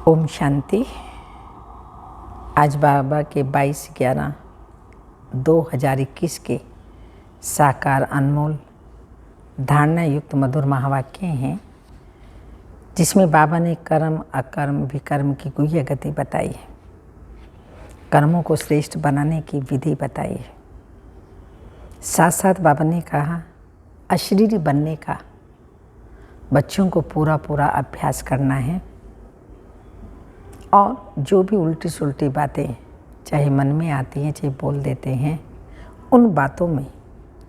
ओम शांति। आज बाबा के 22/11/2021 के साकार अनमोल धारणा युक्त मधुर महावाक्य हैं, जिसमें बाबा ने कर्म अकर्म विकर्म की गुह्य गति बताई है, कर्मों को श्रेष्ठ बनाने की विधि बताई है। साथ साथ बाबा ने कहा अशरीरी बनने का बच्चों को पूरा अभ्यास करना है और जो भी उल्टी सुल्टी बातें चाहे मन में आती हैं चाहे बोल देते हैं, उन बातों में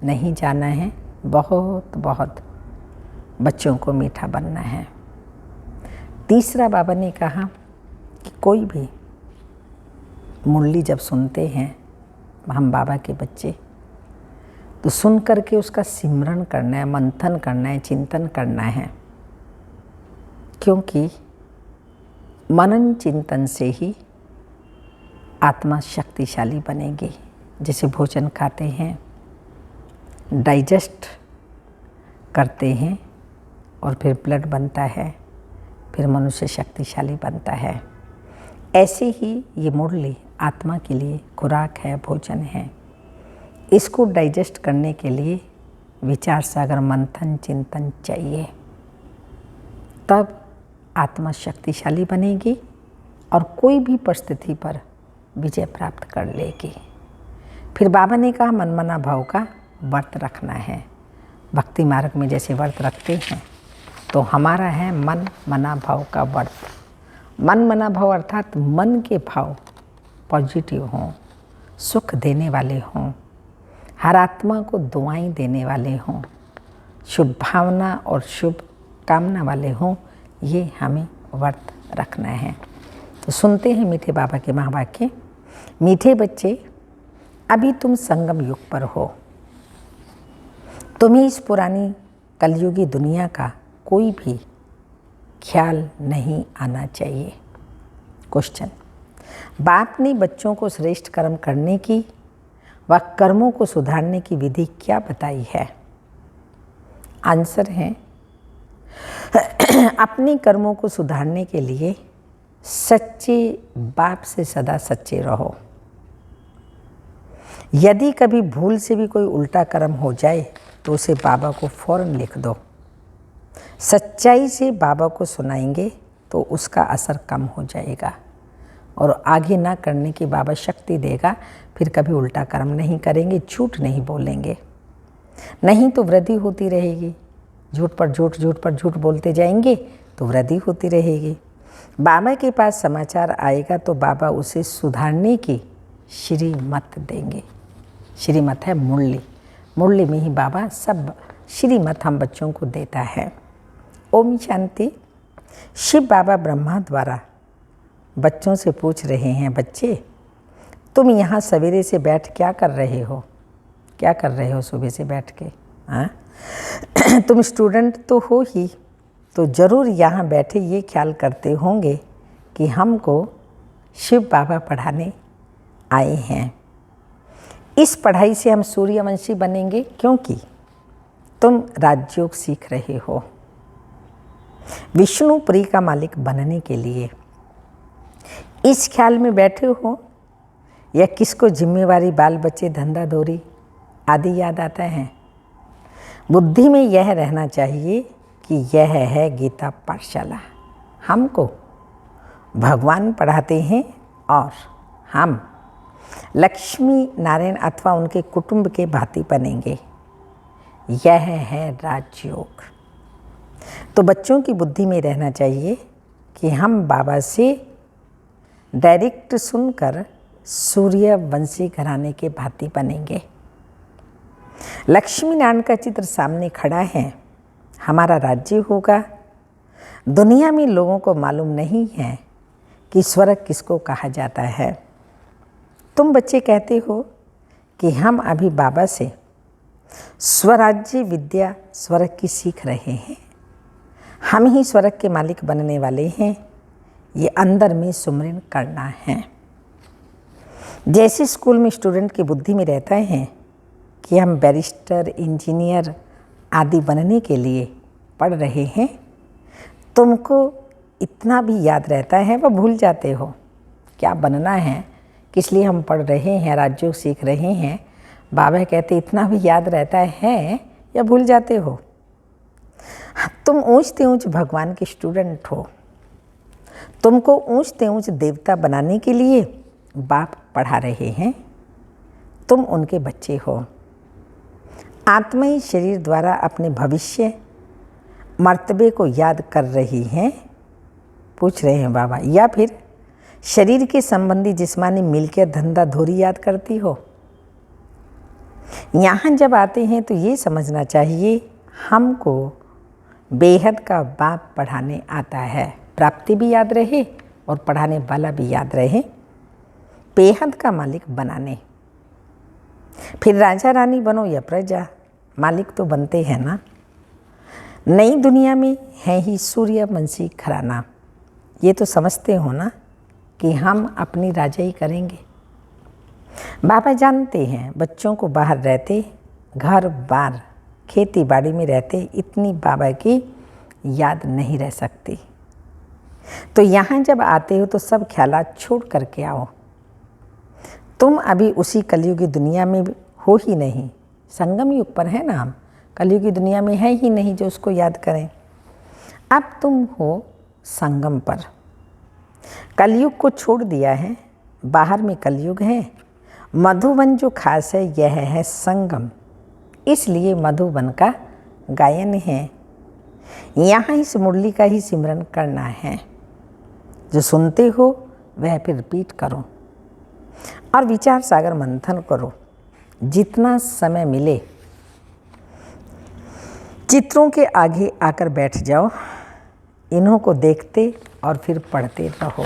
नहीं जाना है। बहुत बच्चों को मीठा बनना है। तीसरा बाबा ने कहा कि कोई भी मुरली जब सुनते हैं हम बाबा के बच्चे, तो सुन करके उसका सिमरन करना है, मंथन करना है, चिंतन करना है, क्योंकि मनन चिंतन से ही आत्मा शक्तिशाली बनेगी। जैसे भोजन खाते हैं, डाइजेस्ट करते हैं और फिर ब्लड बनता है, फिर मनुष्य शक्तिशाली बनता है। ऐसे ही ये मुरली आत्मा के लिए खुराक है, भोजन है। इसको डाइजेस्ट करने के लिए विचार सागर मंथन चिंतन चाहिए, तब आत्मा शक्तिशाली बनेगी और कोई भी परिस्थिति पर विजय प्राप्त कर लेगी। फिर बाबा ने कहा मनमना भाव का व्रत रखना है। भक्ति मार्ग में जैसे व्रत रखते हैं, तो हमारा है मन मना भाव का व्रत। मन मना भाव अर्थात मन के भाव पॉजिटिव हों, सुख देने वाले हों, हर आत्मा को दुआएं देने वाले हों, शुभ भावना और शुभ कामना वाले हों। ये हमें व्रत रखना है। तो सुनते हैं मीठे बाबा के महावाक्य। मीठे बच्चे, अभी तुम संगम युग पर हो। तुम्हें इस पुरानी कलयुगी दुनिया का कोई भी ख्याल नहीं आना चाहिए। क्वेश्चन, बाप ने बच्चों को श्रेष्ठ कर्म करने की व कर्मों को सुधारने की विधि क्या बताई है? आंसर है, अपने कर्मों को सुधारने के लिए सच्चे बाप से सदा सच्चे रहो। यदि कभी भूल से भी कोई उल्टा कर्म हो जाए तो उसे बाबा को फौरन लिख दो। सच्चाई से बाबा को सुनाएंगे तो उसका असर कम हो जाएगा और आगे ना करने की बाबा शक्ति देगा। फिर कभी उल्टा कर्म नहीं करेंगे, झूठ नहीं बोलेंगे, नहीं तो वृद्धि होती रहेगी। झूठ पर झूठ बोलते जाएंगे तो वृद्धि होती रहेगी। बाबा के पास समाचार आएगा तो बाबा उसे सुधारने की श्रीमत देंगे। श्रीमत है मुरली में ही बाबा सब श्रीमत हम बच्चों को देता है। ओम शांति। शिव बाबा ब्रह्मा द्वारा बच्चों से पूछ रहे हैं, बच्चे तुम यहाँ सवेरे से बैठ क्या कर रहे हो? क्या कर रहे हो सुबह से बैठ के? हाँ तुम स्टूडेंट तो हो ही, तो ज़रूर यहाँ बैठे ये ख्याल करते होंगे कि हमको शिव बाबा पढ़ाने आए हैं। इस पढ़ाई से हम सूर्यवंशी बनेंगे, क्योंकि तुम राजयोग सीख रहे हो। विष्णुपुरी का मालिक बनने के लिए इस ख्याल में बैठे हो, या किसको जिम्मेवारी, बाल बच्चे, धंधा दौरी आदि याद आता है? बुद्धि में यह रहना चाहिए कि यह है गीता पाठशाला। हमको भगवान पढ़ाते हैं और हम लक्ष्मी नारायण अथवा उनके कुटुंब के भांति बनेंगे। यह है राजयोग। तो बच्चों की बुद्धि में रहना चाहिए कि हम बाबा से डायरेक्ट सुनकर सूर्यवंशी घराने के भांति बनेंगे। लक्ष्मी नारायण का चित्र सामने खड़ा है। हमारा राज्य होगा। दुनिया में लोगों को मालूम नहीं है कि स्वर्ग किसको कहा जाता है। तुम बच्चे कहते हो कि हम अभी बाबा से स्वराज्य विद्या स्वर्ग की सीख रहे हैं, हम ही स्वर्ग के मालिक बनने वाले हैं। ये अंदर में सुमरन करना है। जैसे स्कूल में स्टूडेंट की बुद्धि में रहता है कि हम बैरिस्टर, इंजीनियर आदि बनने के लिए पढ़ रहे हैं, तुमको इतना भी याद रहता है वह भूल जाते हो। क्या बनना है, किस लिए हम पढ़ रहे हैं, राज्यों सीख रहे हैं, बाबा कहते इतना भी याद रहता है या भूल जाते हो। तुम ऊंचते ऊंच भगवान के स्टूडेंट हो। तुमको ऊंचते ऊंच देवता बनाने के लिए बाप पढ़ा रहे हैं। तुम उनके बच्चे हो। आत्मा शरीर द्वारा अपने भविष्य मर्तबे को याद कर रही हैं, पूछ रहे हैं बाबा, या फिर शरीर के संबंधी जिस्मानी मिलकर धंधा धोरी याद करती हो। यहाँ जब आते हैं तो ये समझना चाहिए हमको बेहद का बाप पढ़ाने आता है। प्राप्ति भी याद रहे और पढ़ाने वाला भी याद रहे, बेहद का मालिक बनाने। फिर राजा रानी बनो या प्रजा, मालिक तो बनते हैं ना। नई दुनिया में है ही सूर्यवंशी घराना। ये तो समझते हो ना कि हम अपनी राजाई करेंगे। बाबा जानते हैं बच्चों को बाहर रहते, घर बार खेती बाड़ी में रहते, इतनी बाबा की याद नहीं रह सकती। तो यहाँ जब आते हो तो सब ख्यालात छोड़ करके आओ। तुम अभी उसी कलयुग की दुनिया में हो ही नहीं, संगम युग पर है ना हम, कलयुग की दुनिया में है ही नहीं जो उसको याद करें। अब तुम हो संगम पर। कलयुग को छोड़ दिया है, बाहर में कलयुग है। मधुबन जो खास है यह है संगम, इसलिए मधुबन का गायन है। यहाँ इस मुरली का ही सिमरन करना है। जो सुनते हो वह फिर रिपीट करो और विचार सागर मंथन करो। जितना समय मिले चित्रों के आगे आकर बैठ जाओ, इन्हों को देखते और फिर पढ़ते रहो।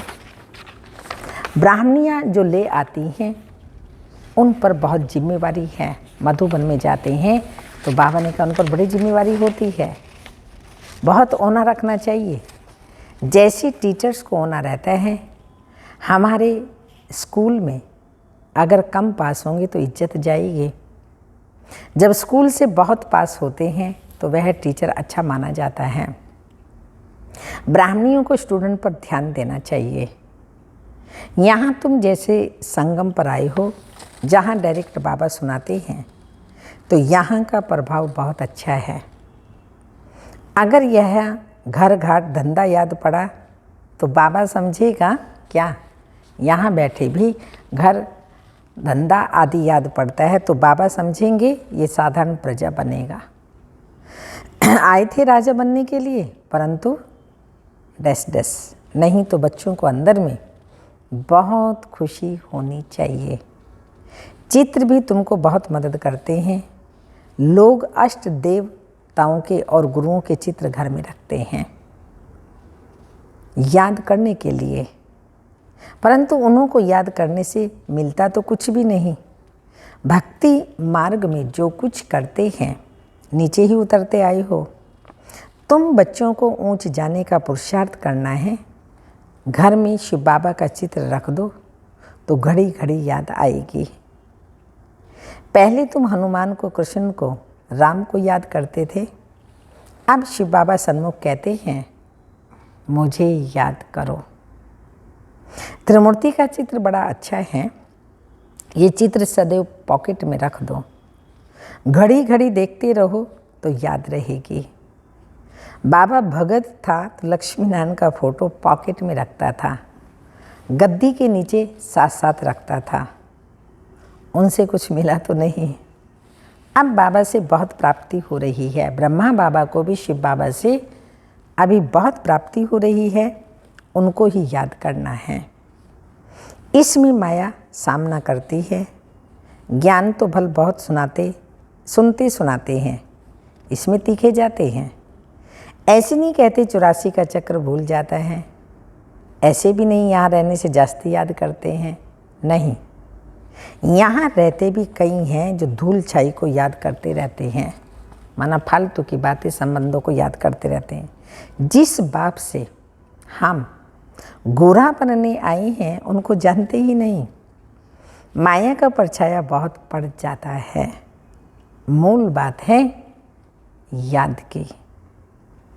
ब्राह्मणियाँ जो ले आती हैं उन पर बहुत जिम्मेवारी है। मधुबन में जाते हैं तो बाबा ने कहा उन पर बड़ी जिम्मेवारी होती है, बहुत ओना रखना चाहिए। जैसे टीचर्स को ओना रहता है, हमारे स्कूल में अगर कम पास होंगे तो इज्जत जाएगी। जब स्कूल से बहुत पास होते हैं तो वह टीचर अच्छा माना जाता है। ब्राह्मणियों को स्टूडेंट पर ध्यान देना चाहिए। यहाँ तुम जैसे संगम पर आए हो जहाँ डायरेक्ट बाबा सुनाते हैं, तो यहाँ का प्रभाव बहुत अच्छा है। अगर यह घर घाट धंधा याद पड़ा तो बाबा समझेगा क्या यहाँ बैठे भी घर धंधा आदि याद पड़ता है, तो बाबा समझेंगे ये साधारण प्रजा बनेगा। आए थे राजा बनने के लिए, परंतु डस डस नहीं, तो बच्चों को अंदर में बहुत खुशी होनी चाहिए। चित्र भी तुमको बहुत मदद करते हैं। लोग अष्ट देवताओं के और गुरुओं के चित्र घर में रखते हैं याद करने के लिए, परंतु उन्हों को याद करने से मिलता तो कुछ भी नहीं। भक्ति मार्ग में जो कुछ करते हैं नीचे ही उतरते आए हो। तुम बच्चों को ऊंच जाने का पुरुषार्थ करना है। घर में शिव बाबा का चित्र रख दो तो घड़ी घड़ी याद आएगी। पहले तुम हनुमान को, कृष्ण को, राम को याद करते थे, अब शिव बाबा सन्मुख कहते हैं मुझे याद करो। त्रिमूर्ति का चित्र बड़ा अच्छा है। ये चित्र सदैव पॉकेट में रख दो, घड़ी घड़ी देखते रहो तो याद रहेगी। बाबा भगत था तो लक्ष्मी नारायण का फोटो पॉकेट में रखता था, गद्दी के नीचे साथ साथ रखता था। उनसे कुछ मिला तो नहीं। अब बाबा से बहुत प्राप्ति हो रही है। ब्रह्मा बाबा को भी शिव बाबा से अभी बहुत प्राप्ति हो रही है, उनको ही याद करना है। इसमें माया सामना करती है। ज्ञान तो भल बहुत सुनते सुनाते हैं, इसमें तीखे जाते हैं। ऐसे नहीं कहते 84 का चक्र भूल जाता है, ऐसे भी नहीं यहाँ रहने से जास्ती याद करते हैं, नहीं। यहाँ रहते भी कई हैं जो धूल छाई को याद करते रहते हैं, माना फालतू की बातें, संबंधों को याद करते रहते हैं। जिस बाप से हम गोरा बनने आए हैं उनको जानते ही नहीं। माया का परछाया बहुत पड़ जाता है। मूल बात है याद की।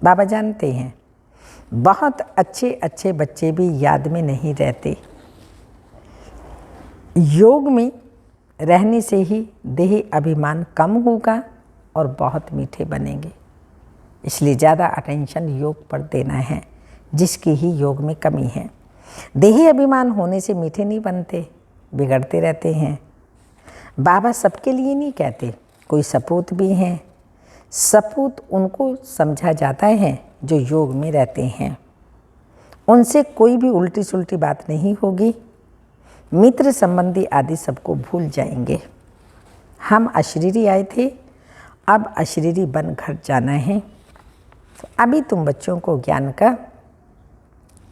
बाबा जानते हैं बहुत अच्छे अच्छे बच्चे भी याद में नहीं रहते। योग में रहने से ही देह अभिमान कम होगा और बहुत मीठे बनेंगे। इसलिए ज़्यादा अटेंशन योग पर देना है, जिसकी ही योग में कमी है। देही अभिमान होने से मीठे नहीं बनते, बिगड़ते रहते हैं। बाबा सबके लिए नहीं कहते, कोई सपूत भी हैं। सपूत उनको समझा जाता है जो योग में रहते हैं। उनसे कोई भी उल्टी सुल्टी बात नहीं होगी। मित्र संबंधी आदि सबको भूल जाएंगे। हम अशरीरी आए थे, अब अशरीरी बन घर जाना है। तो अभी तुम बच्चों को ज्ञान का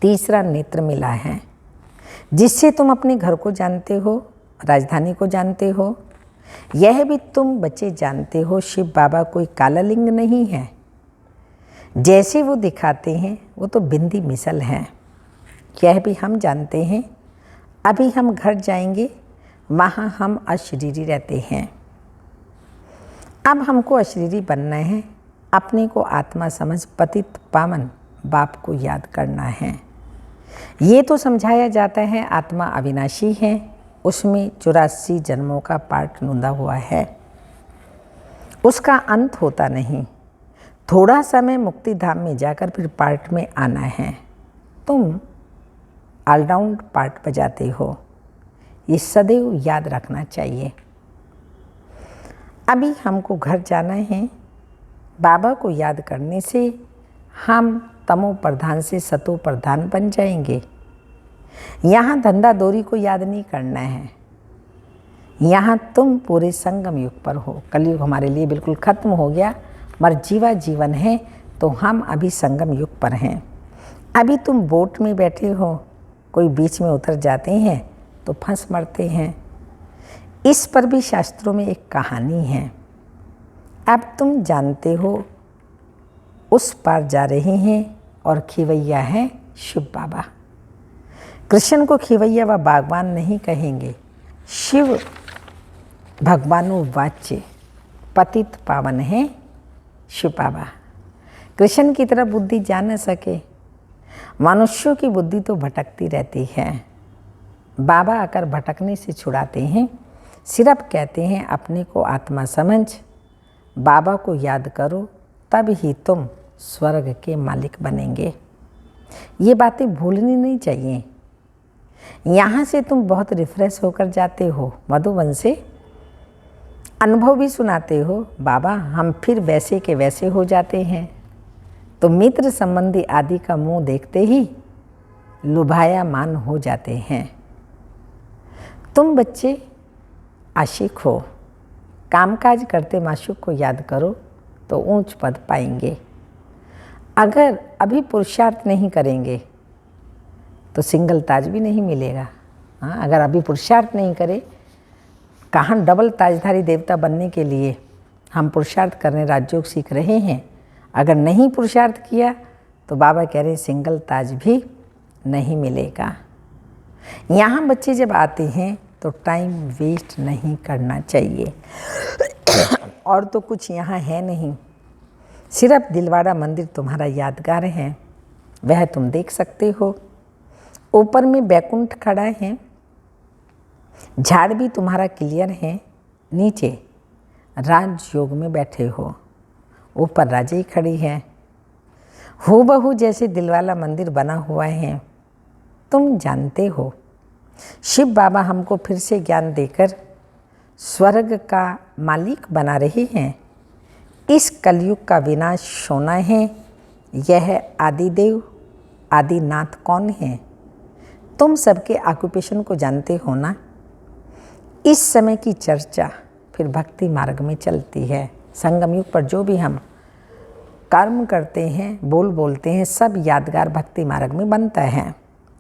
तीसरा नेत्र मिला है, जिससे तुम अपने घर को जानते हो, राजधानी को जानते हो। यह भी तुम बच्चे जानते हो, शिव बाबा कोई काला लिंग नहीं है। जैसे वो दिखाते हैं वो तो बिंदी मिसल हैं। यह भी हम जानते हैं। अभी हम घर जाएंगे, वहाँ हम अशरीरी रहते हैं। अब हमको अशरीरी बनना है। अपने को आत्मा समझ पतित पावन बाप को याद करना है। ये तो समझाया जाता है आत्मा अविनाशी है, उसमें 84 जन्मों का पाठ नूंदा हुआ है, उसका अंत होता नहीं। थोड़ा समय मुक्ति धाम में जाकर फिर पार्ट में आना है। तुम ऑलराउंड पार्ट बजाते हो, ये सदैव याद रखना चाहिए। अभी हमको घर जाना है। बाबा को याद करने से हम तमो प्रधान से सतो प्रधान बन जाएंगे। यहाँ धंधा दौरी को याद नहीं करना है। यहाँ तुम पूरे संगम युग पर हो। कलयुग हमारे लिए बिल्कुल खत्म हो गया, मरजीवा जीवन है, तो हम अभी संगम युग पर हैं। अभी तुम बोट में बैठे हो, कोई बीच में उतर जाते हैं तो फंस मरते हैं। इस पर भी शास्त्रों में एक कहानी है। अब तुम जानते हो उस पार जा रहे हैं और खिवैया है शिव बाबा। कृष्ण को खिवैया व बागवान नहीं कहेंगे। शिव भगवानो वाच्य पतित पावन है शिव बाबा। कृष्ण की तरह बुद्धि जा न सके। मनुष्यों की बुद्धि तो भटकती रहती है। बाबा आकर भटकने से छुड़ाते हैं। सिर्फ कहते हैं अपने को आत्मा समझ, बाबा को याद करो, तब ही तुम स्वर्ग के मालिक बनेंगे। ये बातें भूलनी नहीं चाहिए। यहाँ से तुम बहुत रिफ्रेश होकर जाते हो। मधुबन से अनुभव भी सुनाते हो, बाबा हम फिर वैसे के वैसे हो जाते हैं। तो मित्र संबंधी आदि का मुंह देखते ही लुभाया मान हो जाते हैं। तुम बच्चे आशिक हो, कामकाज करते माशूक को याद करो तो ऊंच पद पाएंगे। अगर अभी पुरुषार्थ नहीं करेंगे तो सिंगल ताज भी नहीं मिलेगा। हाँ, अगर अभी पुरुषार्थ नहीं करे, कहाँ डबल ताजधारी देवता बनने के लिए हम पुरुषार्थ करने राजयोग सीख रहे हैं। अगर नहीं पुरुषार्थ किया तो बाबा कह रहे सिंगल ताज भी नहीं मिलेगा। यहाँ बच्चे जब आते हैं तो टाइम वेस्ट नहीं करना चाहिए। और तो कुछ यहाँ है नहीं, सिर्फ दिलवाड़ा मंदिर तुम्हारा यादगार है, वह तुम देख सकते हो। ऊपर में बैकुंठ खड़ा है, झाड़ भी तुम्हारा क्लियर है। नीचे राजयोग में बैठे हो, ऊपर राजी खड़ी है। हूबहू जैसे दिलवाला मंदिर बना हुआ है। तुम जानते हो शिव बाबा हमको फिर से ज्ञान देकर स्वर्ग का मालिक बना रहे हैं। इस कलयुग का विनाश होना है। यह आदिदेव आदिनाथ कौन है? तुम सबके ऑक्यूपेशन को जानते हो ना। इस समय की चर्चा फिर भक्ति मार्ग में चलती है। संगम युग पर जो भी हम कर्म करते हैं, बोलते हैं, सब यादगार भक्ति मार्ग में बनता है।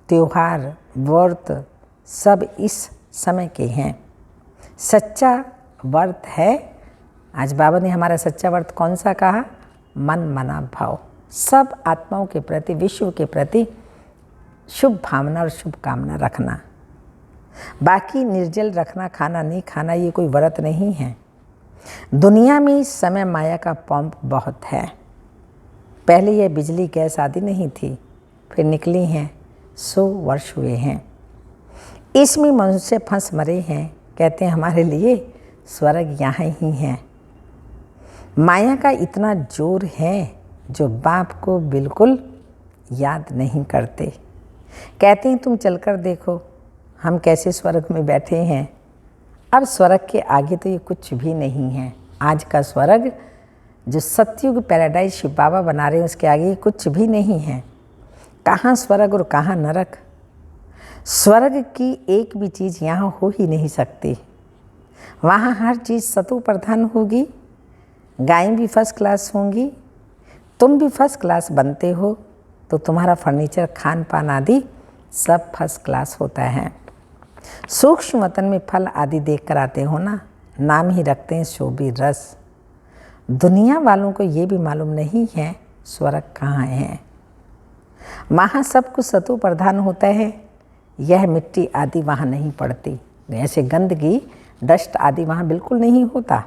त्योहार व्रत सब इस समय के हैं। सच्चा व्रत है, आज बाबा ने हमारा सच्चा व्रत कौन सा कहा? मन मना भाव। सब आत्माओं के प्रति, विश्व के प्रति शुभ भावना और शुभकामना रखना। बाकी निर्जल रखना, खाना नहीं खाना, ये कोई व्रत नहीं है। दुनिया में इस समय माया का पंप बहुत है। पहले यह बिजली गैस आदि नहीं थी, फिर निकली हैं, 100 वर्ष हुए हैं। इसमें मनुष्य फंस मरे हैं, कहते हैं हमारे लिए स्वर्ग यहाँ ही है। माया का इतना जोर है जो बाप को बिल्कुल याद नहीं करते। कहते हैं तुम चलकर देखो हम कैसे स्वर्ग में बैठे हैं। अब स्वर्ग के आगे तो ये कुछ भी नहीं है। आज का स्वर्ग जो सतयुग पैराडाइज शिव बाबा बना रहे हैं उसके आगे ये कुछ भी नहीं है। कहाँ स्वर्ग और कहाँ नरक। स्वर्ग की एक भी चीज़ यहाँ हो ही नहीं सकती। वहाँ हर चीज़ सतु प्रधान होगी, गायें भी फर्स्ट क्लास होंगी, तुम भी फर्स्ट क्लास बनते हो तो तुम्हारा फर्नीचर, खान पान आदि सब फर्स्ट क्लास होता है। सूक्ष्म वतन में फल आदि देख कर आते हो ना, नाम ही रखते हैं शोभी रस। दुनिया वालों को ये भी मालूम नहीं है स्वर्ग कहाँ है। वहाँ सब कुछ सतु प्रधान होता है। यह मिट्टी आदि वहाँ नहीं पड़ती, ऐसे गंदगी डस्ट आदि वहाँ बिल्कुल नहीं होता।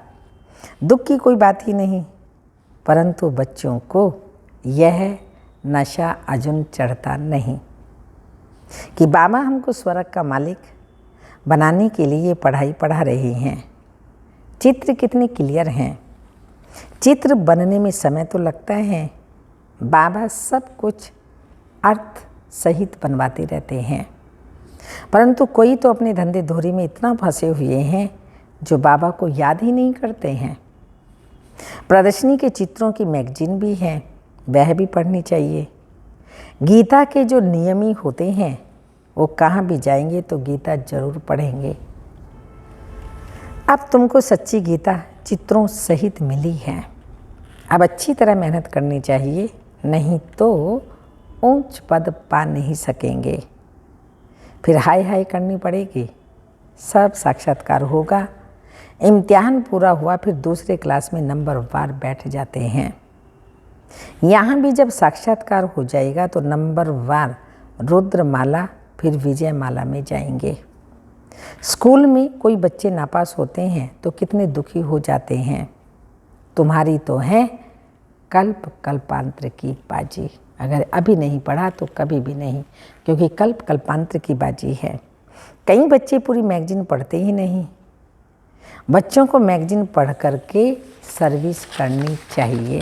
दुख की कोई बात ही नहीं। परंतु बच्चों को यह नशा अजुन चढ़ता नहीं कि बाबा हमको स्वर्ग का मालिक बनाने के लिए पढ़ाई पढ़ा रहे हैं। चित्र कितने क्लियर हैं। चित्र बनने में समय तो लगता है, बाबा सब कुछ अर्थ सहित बनवाते रहते हैं। परंतु कोई तो अपने धंधे धोरी में इतना फंसे हुए हैं जो बाबा को याद ही नहीं करते हैं। प्रदर्शनी के चित्रों की मैगजीन भी है, वह भी पढ़नी चाहिए। गीता के जो नियमी होते हैं वो कहाँ भी जाएंगे तो गीता जरूर पढ़ेंगे। अब तुमको सच्ची गीता चित्रों सहित मिली है। अब अच्छी तरह मेहनत करनी चाहिए, नहीं तो ऊंच पद पा नहीं सकेंगे। फिर हाय हाय करनी पड़ेगी। सब साक्षात्कार होगा। इम्तिहान पूरा हुआ फिर दूसरे क्लास में नंबर वार बैठ जाते हैं। यहाँ भी जब साक्षात्कार हो जाएगा तो नंबर वार रुद्रमाला फिर विजय माला में जाएंगे। स्कूल में कोई बच्चे नापास होते हैं तो कितने दुखी हो जाते हैं। तुम्हारी तो है कल्प कल्पांतर की बाजी। अगर अभी नहीं पढ़ा तो कभी भी नहीं, क्योंकि कल्प कल्पांतर की बाजी है। कई बच्चे पूरी मैगजीन पढ़ते ही नहीं। बच्चों को मैगजीन पढ़ करके सर्विस करनी चाहिए।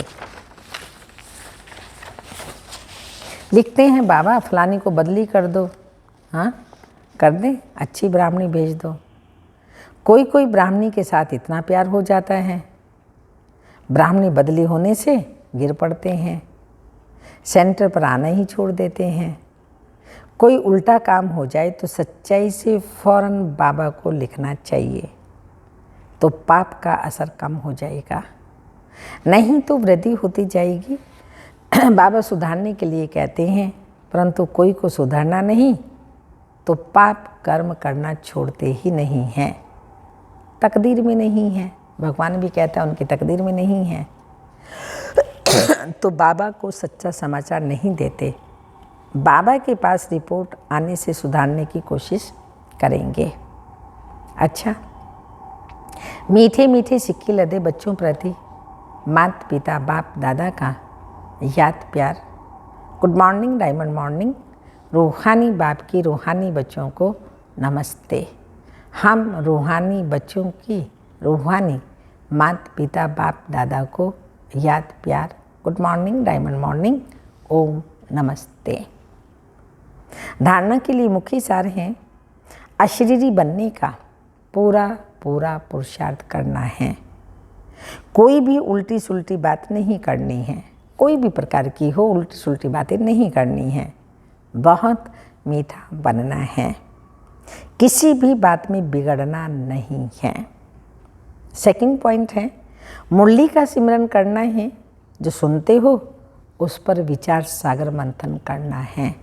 लिखते हैं बाबा फलानी को बदली कर दो, हाँ कर दें, अच्छी ब्राह्मणी भेज दो। कोई कोई ब्राह्मणी के साथ इतना प्यार हो जाता है, ब्राह्मणी बदली होने से गिर पड़ते हैं, सेंटर पर आना ही छोड़ देते हैं। कोई उल्टा काम हो जाए तो सच्चाई से फौरन बाबा को लिखना चाहिए, तो पाप का असर कम हो जाएगा, नहीं तो वृद्धि होती जाएगी। बाबा सुधारने के लिए कहते हैं, परंतु कोई को सुधारना नहीं तो पाप कर्म करना छोड़ते ही नहीं हैं। तकदीर में नहीं है, भगवान भी कहता है उनकी तकदीर में नहीं है। तो बाबा को सच्चा समाचार नहीं देते। बाबा के पास रिपोर्ट आने से सुधारने की कोशिश करेंगे। अच्छा, मीठे मीठे सिक्के लदे बच्चों प्रति माता पिता बाप दादा का याद प्यार। Good morning, diamond morning. रूहानी बाप की रूहानी बच्चों को नमस्ते। हम रूहानी बच्चों की रूहानी माता पिता बाप दादा को याद प्यार। गुड मॉर्निंग, डायमंड मॉर्निंग, ओम नमस्ते। धारणा के लिए मुख्य सार हैं, अशरीरी बनने का पूरा पूरा पुरुषार्थ करना है। कोई भी उल्टी सुल्टी बात नहीं करनी है, कोई भी प्रकार की हो उल्टी सुल्टी बातें नहीं करनी है। बहुत मीठा बनना है, किसी भी बात में बिगड़ना नहीं है। सेकंड पॉइंट है, मुरली का सिमरन करना है। जो सुनते हो उस पर विचार सागर मंथन करना है।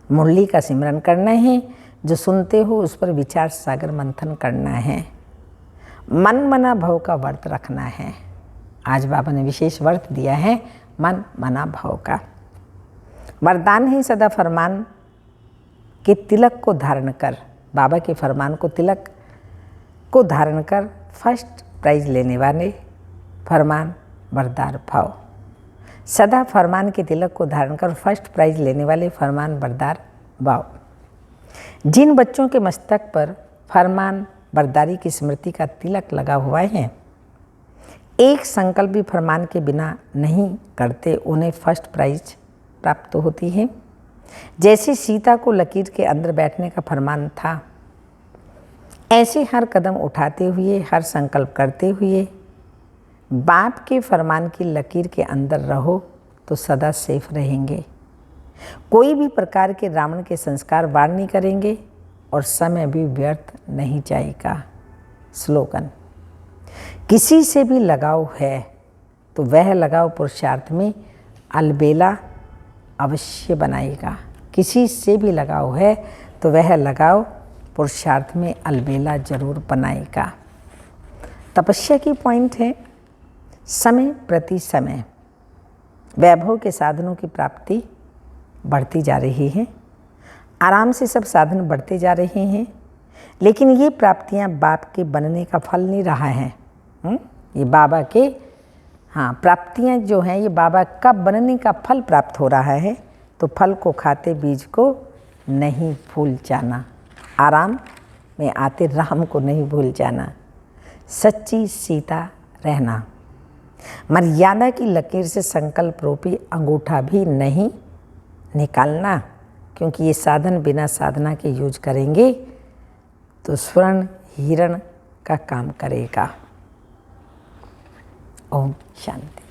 मुरली का सिमरन करना है, जो सुनते हो उस पर विचार सागर मंथन करना है। मन मना भाव का व्रत रखना है। आज बाबा ने विशेष व्रत दिया है मन मना भाव का। वरदान है सदा फरमान के तिलक को धारण कर, बाबा के फरमान को तिलक को धारण कर फर्स्ट प्राइज लेने वाले फरमान बरदार भाव। सदा फरमान के तिलक को धारण कर फर्स्ट प्राइज लेने वाले फरमान बरदार भाव। जिन बच्चों के मस्तक पर फरमान बरदारी की स्मृति का तिलक लगा हुआ है, एक संकल्प भी फरमान के बिना नहीं करते, उन्हें फर्स्ट प्राइज प्राप्त होती है। जैसे सीता को लकीर के अंदर बैठने का फरमान था, ऐसे हर कदम उठाते हुए, हर संकल्प करते हुए बाप के फरमान की लकीर के अंदर रहो तो सदा सेफ रहेंगे। कोई भी प्रकार के रावण के संस्कार वार नहीं करेंगे और समय भी व्यर्थ नहीं जाएगा। स्लोगन: किसी से भी लगाव है तो वह लगाव पुरुषार्थ में अलबेला अवश्य बनाएगा। किसी से भी लगाव है तो वह लगाव पुरुषार्थ में अलबेला जरूर बनाएगा। तपस्या की पॉइंट है समय प्रति समय वैभव के साधनों की प्राप्ति बढ़ती जा रही है। आराम से सब साधन बढ़ते जा रहे हैं, लेकिन ये प्राप्तियां बाप के बनने का फल नहीं रहा है। ये बाबा के प्राप्तियां जो हैं ये बाबा का बनने का फल प्राप्त हो रहा है। तो फल को खाते बीज को नहीं भूल जाना। आराम में आते राम को नहीं भूल जाना। सच्ची सीता रहना। मर्यादा की लकीर से संकल्प रूपी अंगूठा भी नहीं निकालना, क्योंकि ये साधन बिना साधना के यूज करेंगे तो स्वर्ण हिरण का काम करेगा। ओम शांति।